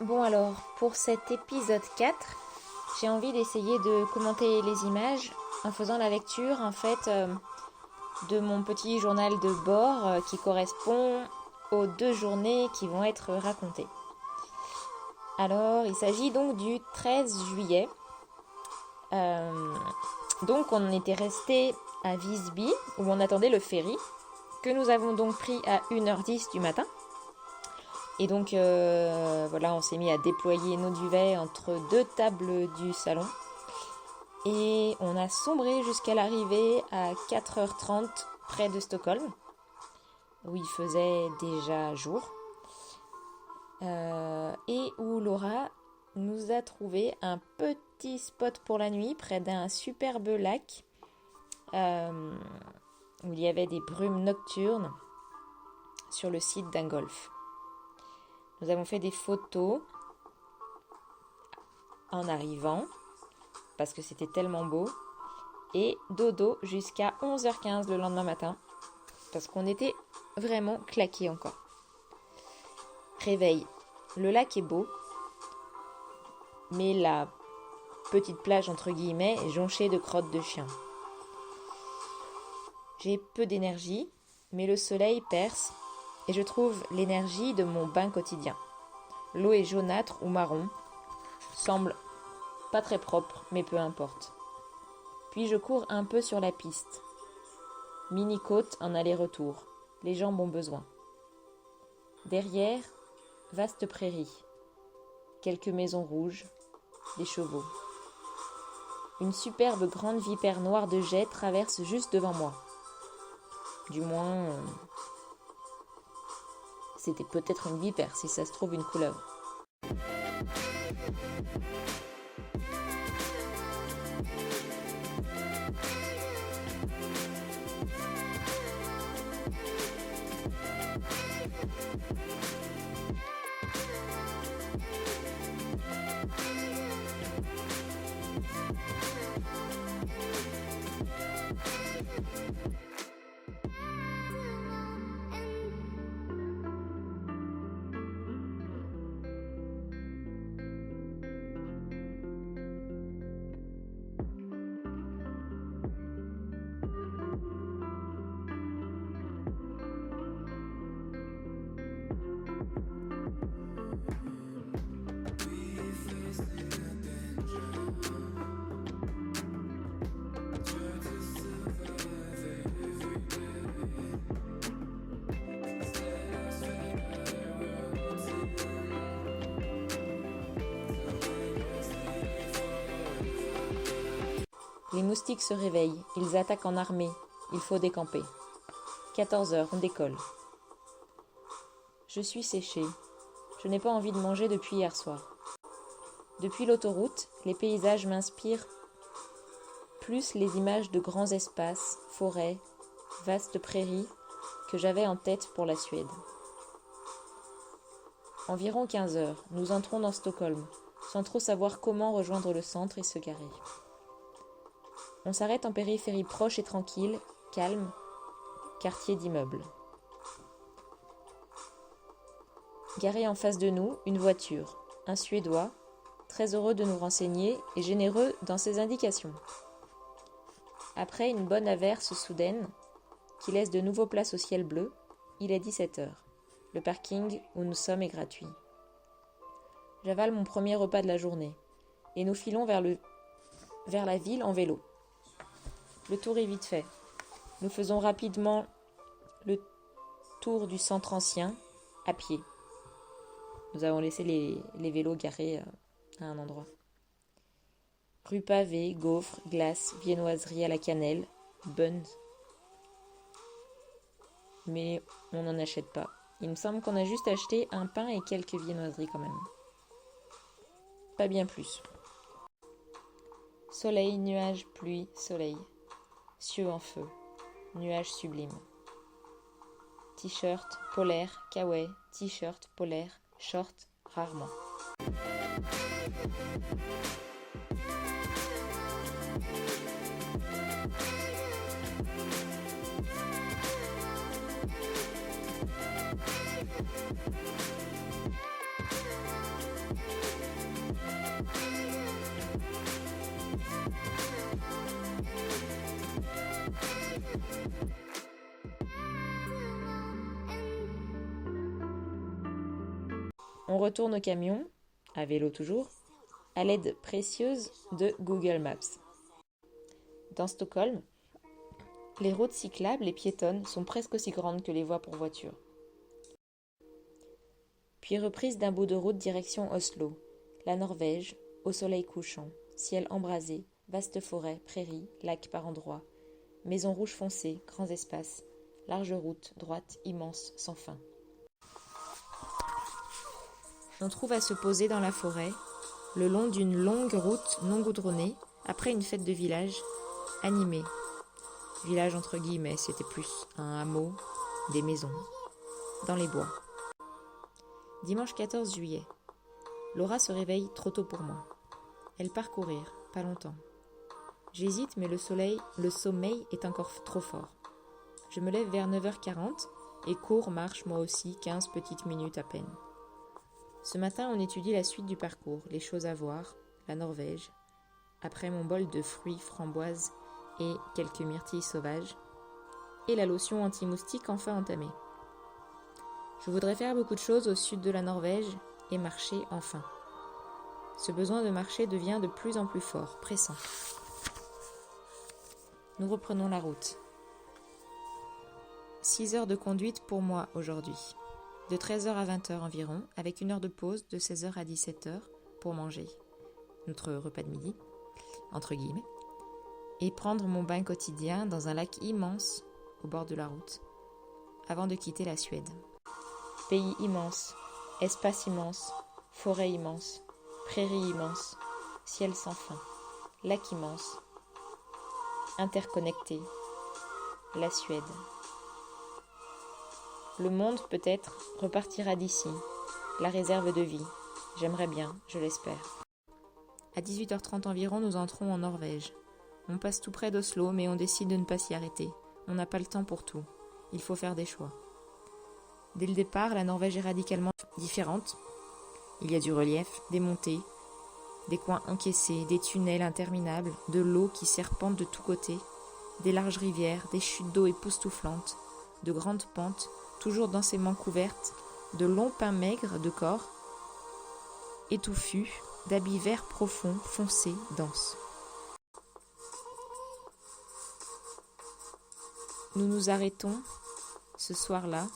Bon alors, pour cet épisode 4, j'ai envie d'essayer de commenter les images en faisant la lecture de mon petit journal de bord qui correspond aux 2 journées qui vont être racontées. Alors, il s'agit donc du 13 juillet. Donc on était resté à Visby où on attendait le ferry que nous avons donc pris à 1h10 du matin. Et donc voilà, on s'est mis à déployer nos duvets entre 2 tables du salon. Et on a sombré jusqu'à l'arrivée à 4h30 près de Stockholm, où il faisait déjà jour. Et où Laura nous a trouvé un petit spot pour la nuit près d'un superbe lac où il y avait des brumes nocturnes sur le site d'un golf. Nous avons fait des photos en arrivant parce que c'était tellement beau et dodo jusqu'à 11h15 le lendemain matin parce qu'on était vraiment claqués encore. Réveil, le lac est beau mais la petite plage entre guillemets est jonchée de crottes de chiens. J'ai peu d'énergie mais le soleil perce et je trouve l'énergie de mon bain quotidien. L'eau est jaunâtre ou marron, semble pas très propre, mais peu importe. Puis je cours un peu sur la piste. Mini-côte en aller-retour, les jambes ont besoin. Derrière, vaste prairie, quelques maisons rouges, des chevaux. Une superbe grande vipère noire de jet traverse juste devant moi. Du moins, c'était peut-être une vipère, si ça se trouve une couleuvre. Les moustiques se réveillent, ils attaquent en armée, il faut décamper. 14h, on décolle. Je suis séchée, je n'ai pas envie de manger depuis hier soir. Depuis l'autoroute, les paysages m'inspirent plus les images de grands espaces, forêts, vastes prairies que j'avais en tête pour la Suède. Environ 15h, nous entrons dans Stockholm, sans trop savoir comment rejoindre le centre et se garer. On s'arrête en périphérie proche et tranquille, calme, quartier d'immeubles. Garé en face de nous, une voiture, un Suédois, très heureux de nous renseigner et généreux dans ses indications. Après une bonne averse soudaine, qui laisse de nouveau place au ciel bleu, il est 17h. Le parking où nous sommes est gratuit. J'avale mon premier repas de la journée et nous filons vers la ville en vélo. Le tour est vite fait. Nous faisons rapidement le tour du centre ancien à pied. Nous avons laissé les vélos garés à un endroit. Rue pavée, gaufres, glaces, viennoiserie à la cannelle, buns. Mais on n'en achète pas. Il me semble qu'on a juste acheté un pain et quelques viennoiseries quand même. Pas bien plus. Soleil, nuages, pluie, soleil. Cieux en feu, nuages sublimes. T-shirt, polaire, kawaii, t-shirt, polaire, short, rarement. On retourne au camion, à vélo toujours, à l'aide précieuse de Google Maps. Dans Stockholm, les routes cyclables et piétonnes sont presque aussi grandes que les voies pour voitures. Puis reprise d'un bout de route direction Oslo, la Norvège, au soleil couchant, ciel embrasé, vaste forêt, prairies, lacs par endroits, maisons rouges foncées, grands espaces, large route, droite, immense, sans fin. On trouve à se poser dans la forêt, le long d'une longue route non goudronnée, après une fête de village, animée. Village entre guillemets, c'était plus un hameau, des maisons, dans les bois. Dimanche 14 juillet. Laura se réveille trop tôt pour moi. Elle part courir, pas longtemps. J'hésite, mais le sommeil est encore trop fort. Je me lève vers 9h40 et marche moi aussi 15 petites minutes à peine. Ce matin, on étudie la suite du parcours, les choses à voir, la Norvège. Après mon bol de fruits, framboises et quelques myrtilles sauvages. Et la lotion anti-moustique enfin entamée. Je voudrais faire beaucoup de choses au sud de la Norvège et marcher enfin. Ce besoin de marcher devient de plus en plus fort, pressant. Nous reprenons la route. 6 heures de conduite pour moi aujourd'hui. De 13h à 20h environ, avec une heure de pause de 16h à 17h pour manger notre repas de midi, entre guillemets, et prendre mon bain quotidien dans un lac immense au bord de la route, avant de quitter la Suède. Pays immense, espace immense, forêt immense, prairie immense, ciel sans fin, lac immense, interconnecté, la Suède. Le monde, peut-être, repartira d'ici, la réserve de vie. J'aimerais bien, je l'espère. À 18h30 environ, nous entrons en Norvège. On passe tout près d'Oslo, mais on décide de ne pas s'y arrêter. On n'a pas le temps pour tout. Il faut faire des choix. Dès le départ, la Norvège est radicalement différente. Il y a du relief, des montées, des coins encaissés, des tunnels interminables, de l'eau qui serpente de tous côtés, des larges rivières, des chutes d'eau époustouflantes, de grandes pentes, toujours densément couvertes, de longs pins maigres de corps, étouffus, d'habits verts profonds, foncés, denses. Nous nous arrêtons, ce soir-là,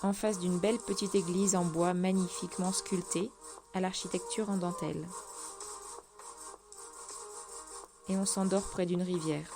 en face d'une belle petite église en bois magnifiquement sculptée, à l'architecture en dentelle. Et on s'endort près d'une rivière.